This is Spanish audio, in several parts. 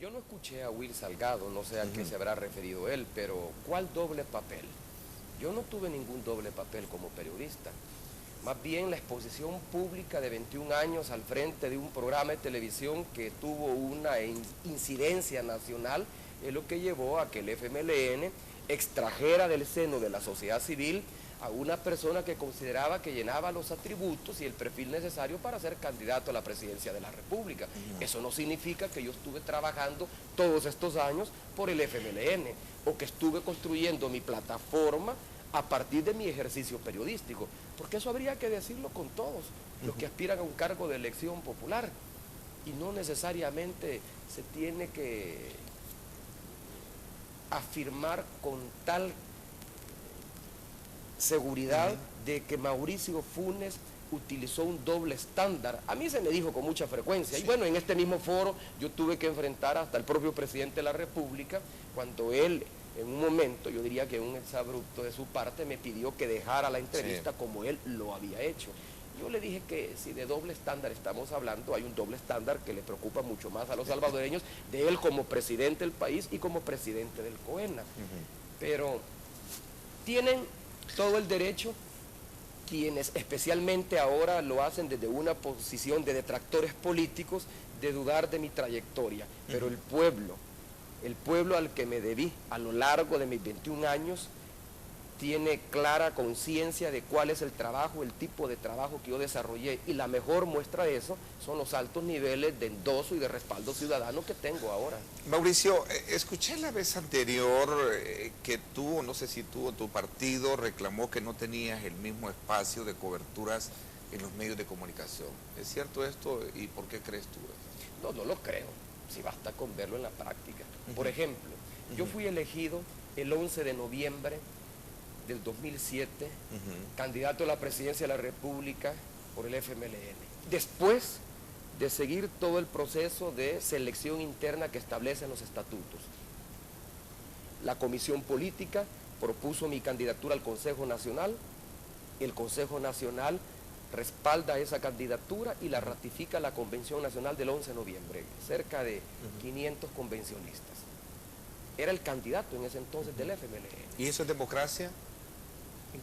yo no escuché a Will Salgado, no sé a qué se habrá referido él, pero ¿cuál doble papel? Yo no tuve ningún doble papel como periodista. Más bien la exposición pública de 21 años al frente de un programa de televisión que tuvo una incidencia nacional es lo que llevó a que el FMLN extrajera del seno de la sociedad civil a una persona que consideraba que llenaba los atributos y el perfil necesario para ser candidato a la presidencia de la República. Eso no significa que yo estuve trabajando todos estos años por el FMLN o que estuve construyendo mi plataforma a partir de mi ejercicio periodístico, porque eso habría que decirlo con todos los que aspiran a un cargo de elección popular, y no necesariamente se tiene que afirmar con tal seguridad de que Mauricio Funes utilizó un doble estándar. A mí se me dijo con mucha frecuencia, y bueno, en este mismo foro yo tuve que enfrentar hasta el propio presidente de la República, cuando él, en un momento, yo diría que un exabrupto de su parte, me pidió que dejara la entrevista como él lo había hecho. Yo le dije que si de doble estándar estamos hablando, hay un doble estándar que le preocupa mucho más a los salvadoreños, de él como presidente del país y como presidente del COENA. Pero tienen todo el derecho, quienes especialmente ahora lo hacen desde una posición de detractores políticos, de dudar de mi trayectoria. Pero el pueblo al que me debí a lo largo de mis 21 años, tiene clara conciencia de cuál es el trabajo, el tipo de trabajo que yo desarrollé, y la mejor muestra de eso son los altos niveles de endoso y de respaldo ciudadano que tengo ahora. Mauricio, escuché la vez anterior que tú, no sé si tú o tu partido, reclamó que no tenías el mismo espacio de coberturas en los medios de comunicación. ¿Es cierto esto y por qué crees tú eso? No, no lo creo, si basta con verlo en la práctica. Por ejemplo, yo fui elegido el 11 de noviembre del 2007, candidato a la presidencia de la República por el FMLN. Después de seguir todo el proceso de selección interna que establecen los estatutos. La Comisión Política propuso mi candidatura al Consejo Nacional, el Consejo Nacional respalda esa candidatura y la ratifica la Convención Nacional del 11 de noviembre, cerca de 500 convencionistas. Era el candidato en ese entonces del FMLN. ¿Y eso es democracia?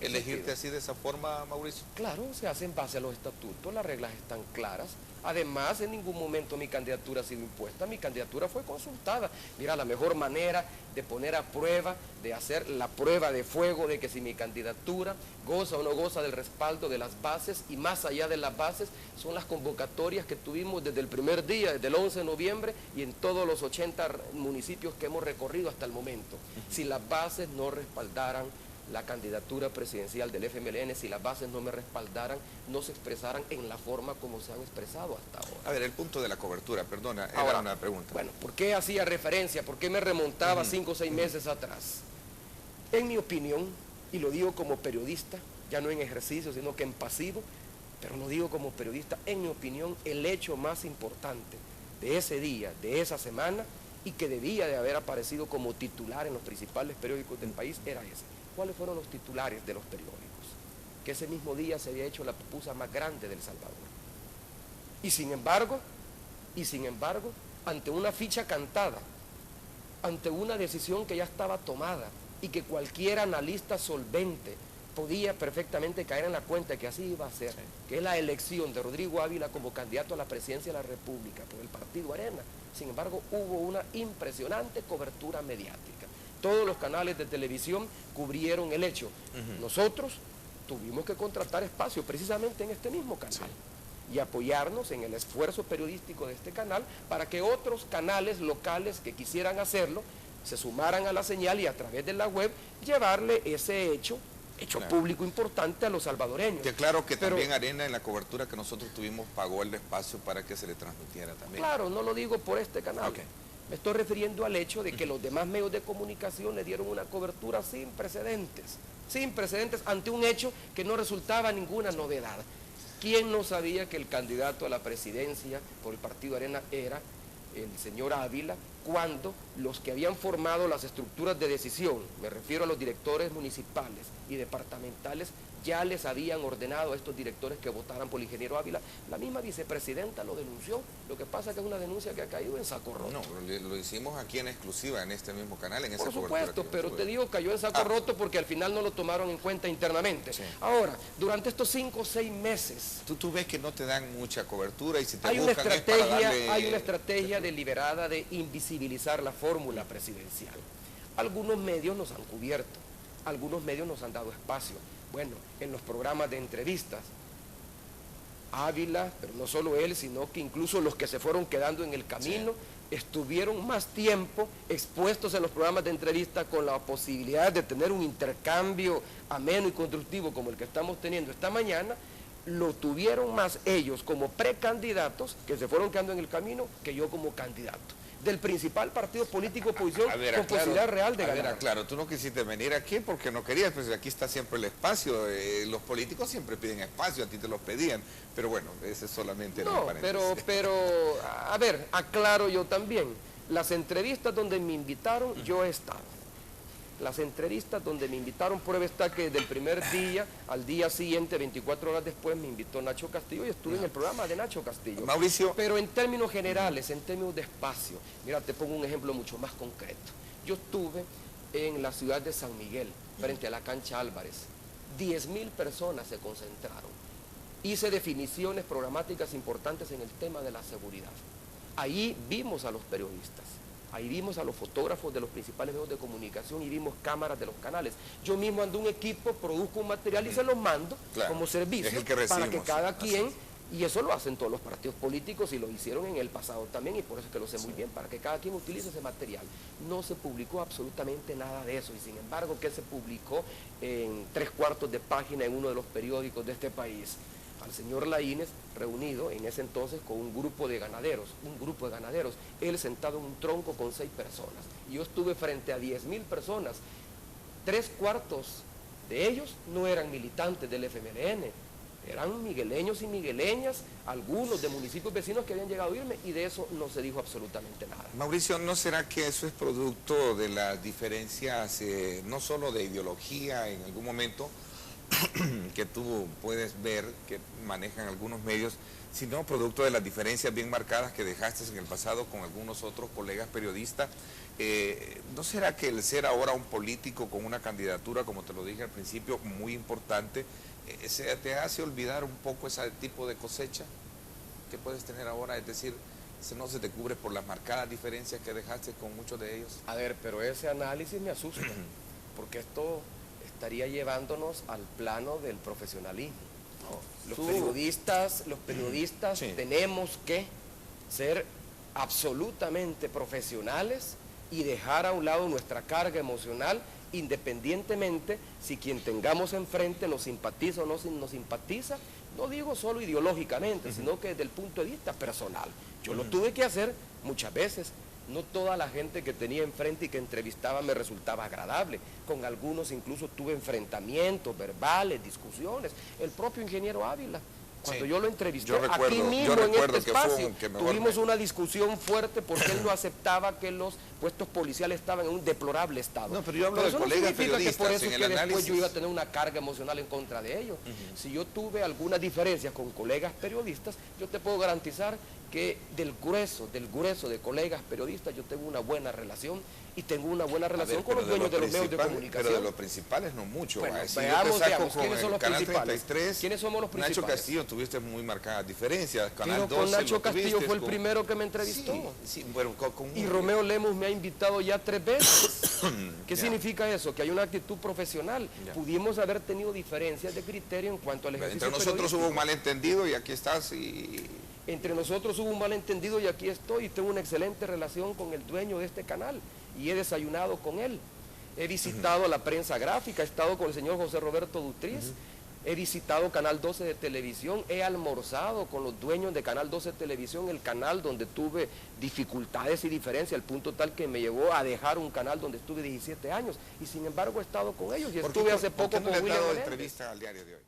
¿Elegirte así de esa forma, Mauricio? Claro, se hace en base a los estatutos, las reglas están claras. Además, en ningún momento mi candidatura ha sido impuesta, mi candidatura fue consultada. Mira, la mejor manera de poner a prueba, de hacer la prueba de fuego de que si mi candidatura goza o no goza del respaldo de las bases, y más allá de las bases, son las convocatorias que tuvimos desde el primer día, desde el 11 de noviembre, y en todos los 80 municipios que hemos recorrido hasta el momento. Si las bases no respaldaran la candidatura presidencial del FMLN, si las bases no me respaldaran, no se expresaran en la forma como se han expresado hasta ahora. A ver, el punto de la cobertura, perdona, ahora, era una pregunta. Bueno, ¿por qué hacía referencia? ¿Por qué me remontaba 5 o 6 meses atrás? En mi opinión, y lo digo como periodista, ya no en ejercicio, sino que en pasivo, pero lo digo como periodista, en mi opinión, el hecho más importante de ese día, de esa semana, y que debía de haber aparecido como titular en los principales periódicos del país, era ese. ¿Cuáles fueron los titulares de los periódicos? Que ese mismo día se había hecho la pupusa más grande del Salvador. Y sin embargo, ante una ficha cantada, ante una decisión que ya estaba tomada y que cualquier analista solvente podía perfectamente caer en la cuenta de que así iba a ser, que es la elección de Rodrigo Ávila como candidato a la presidencia de la República por el Partido Arena. Sin embargo, hubo una impresionante cobertura mediática. Todos los canales de televisión cubrieron el hecho. Nosotros tuvimos que contratar espacio precisamente en este mismo canal y apoyarnos en el esfuerzo periodístico de este canal para que otros canales locales que quisieran hacerlo se sumaran a la señal y a través de la web llevarle ese hecho público importante a los salvadoreños. Que claro que también Arena, en la cobertura que nosotros tuvimos, pagó el espacio para que se le transmitiera también. Claro, no lo digo por este canal. Me estoy refiriendo al hecho de que los demás medios de comunicación le dieron una cobertura sin precedentes ante un hecho que no resultaba ninguna novedad. ¿Quién no sabía que el candidato a la presidencia por el Partido Arena era el señor Ávila, cuando los que habían formado las estructuras de decisión, me refiero a los directores municipales y departamentales, ya les habían ordenado a estos directores que votaran por el ingeniero Ávila. La misma vicepresidenta lo denunció. Lo que pasa es que es una denuncia que ha caído en saco roto. No, lo hicimos aquí en exclusiva, en este mismo canal, en esa Por cobertura supuesto, que pero tuve. te digo, cayó en saco roto porque al final no lo tomaron en cuenta internamente. Sí. Ahora, durante estos 5 o 6 meses... Tú ves que no te dan mucha cobertura y si te Hay una buscan es para estrategia, darle... hay una estrategia deliberada de invisibilizar la fórmula presidencial. Algunos medios nos han cubierto, algunos medios nos han dado espacio. Bueno, en los programas de entrevistas, Ávila, pero no solo él, sino que incluso los que se fueron quedando en el camino, estuvieron más tiempo expuestos en los programas de entrevista con la posibilidad de tener un intercambio ameno y constructivo como el que estamos teniendo esta mañana. Lo tuvieron más ellos como precandidatos, que se fueron quedando en el camino, que yo como candidato del principal partido político oposición con posibilidad real de ganar. Claro, tú no quisiste venir aquí porque no querías, pues aquí está siempre el espacio. Los políticos siempre piden espacio, a ti te los pedían, pero bueno, ese solamente era un paréntesis. pero, a ver, aclaro yo también, las entrevistas donde me invitaron, yo he estado. Las entrevistas donde me invitaron, prueba está que desde el primer día al día siguiente, 24 horas después, me invitó Nacho Castillo y estuve en el programa de Nacho Castillo. Mauricio. Pero en términos generales, en términos de espacio, mira, te pongo un ejemplo mucho más concreto. Yo estuve en la ciudad de San Miguel, frente a la cancha Álvarez. 10.000 personas se concentraron. Hice definiciones programáticas importantes en el tema de la seguridad. Ahí vimos a los periodistas. Ahí vimos a los fotógrafos de los principales medios de comunicación y vimos cámaras de los canales. Yo mismo ando un equipo, produzco un material y se los mando como servicio para que cada quien, y eso lo hacen todos los partidos políticos y lo hicieron en el pasado también y por eso es que lo sé muy bien, para que cada quien utilice ese material. No se publicó absolutamente nada de eso y sin embargo que se publicó en 3/4 de página en uno de los periódicos de este país. Al señor Laínez reunido en ese entonces con un grupo de ganaderos, él sentado en un tronco con 6 personas. Y yo estuve frente a 10.000 personas, 3/4 de ellos no eran militantes del FMLN, eran migueleños y migueleñas, algunos de municipios vecinos que habían llegado a oírme y de eso no se dijo absolutamente nada. Mauricio, ¿no será que eso es producto de las diferencias, no solo de ideología en algún momento, que tú puedes ver que manejan algunos medios, sino producto de las diferencias bien marcadas que dejaste en el pasado con algunos otros colegas periodistas? ¿No será que el ser ahora un político con una candidatura, como te lo dije al principio, muy importante, se te hace olvidar un poco ese tipo de cosecha que puedes tener ahora? Es decir, no se te cubre por las marcadas diferencias que dejaste con muchos de ellos. A ver, pero ese análisis me asusta, porque esto estaría llevándonos al plano del profesionalismo. Los periodistas sí, tenemos que ser absolutamente profesionales y dejar a un lado nuestra carga emocional, independientemente si quien tengamos enfrente nos simpatiza o no nos simpatiza, no digo solo ideológicamente, sino que desde el punto de vista personal. Yo lo tuve que hacer muchas veces. No toda la gente que tenía enfrente y que entrevistaba me resultaba agradable. Con algunos incluso tuve enfrentamientos verbales, discusiones. El propio ingeniero Ávila, cuando yo lo entrevisté aquí mismo en este espacio, tuvimos una discusión fuerte porque él no aceptaba que los puestos policiales estaban en un deplorable estado. No, pero yo hablo de colegas periodistas. Que por eso es que después yo iba a tener una carga emocional en contra de ellos. Si yo tuve algunas diferencias con colegas periodistas, yo te puedo garantizar que del grueso de colegas periodistas yo tengo una buena relación y tengo una buena relación con los dueños de los medios de comunicación. Pero de los principales no mucho. Bueno, si veamos, ¿quiénes son los principales? 33, ¿Quiénes somos los principales? Nacho Castillo tuviste muy marcadas diferencias. Canal pero 12 con Nacho Castillo fue el primero que me entrevistó. Bueno, y Romeo Lemus me ha invitado ya 3 veces. ¿Qué significa eso? Que hay una actitud profesional. Pudimos haber tenido diferencias de criterio en cuanto al ejercicio entre nosotros hubo un malentendido y aquí estás y... Entre nosotros hubo un malentendido y aquí estoy y tengo una excelente relación con el dueño de este canal y he desayunado con él. He visitado la prensa gráfica, he estado con el señor José Roberto Dutriz, he visitado Canal 12 de televisión, he almorzado con los dueños de Canal 12 de televisión, el canal donde tuve dificultades y diferencias, al punto tal que me llevó a dejar un canal donde estuve 17 años y sin embargo he estado con ellos y estuve hace poco con William Menéndez. entrevista al Diario de Hoy?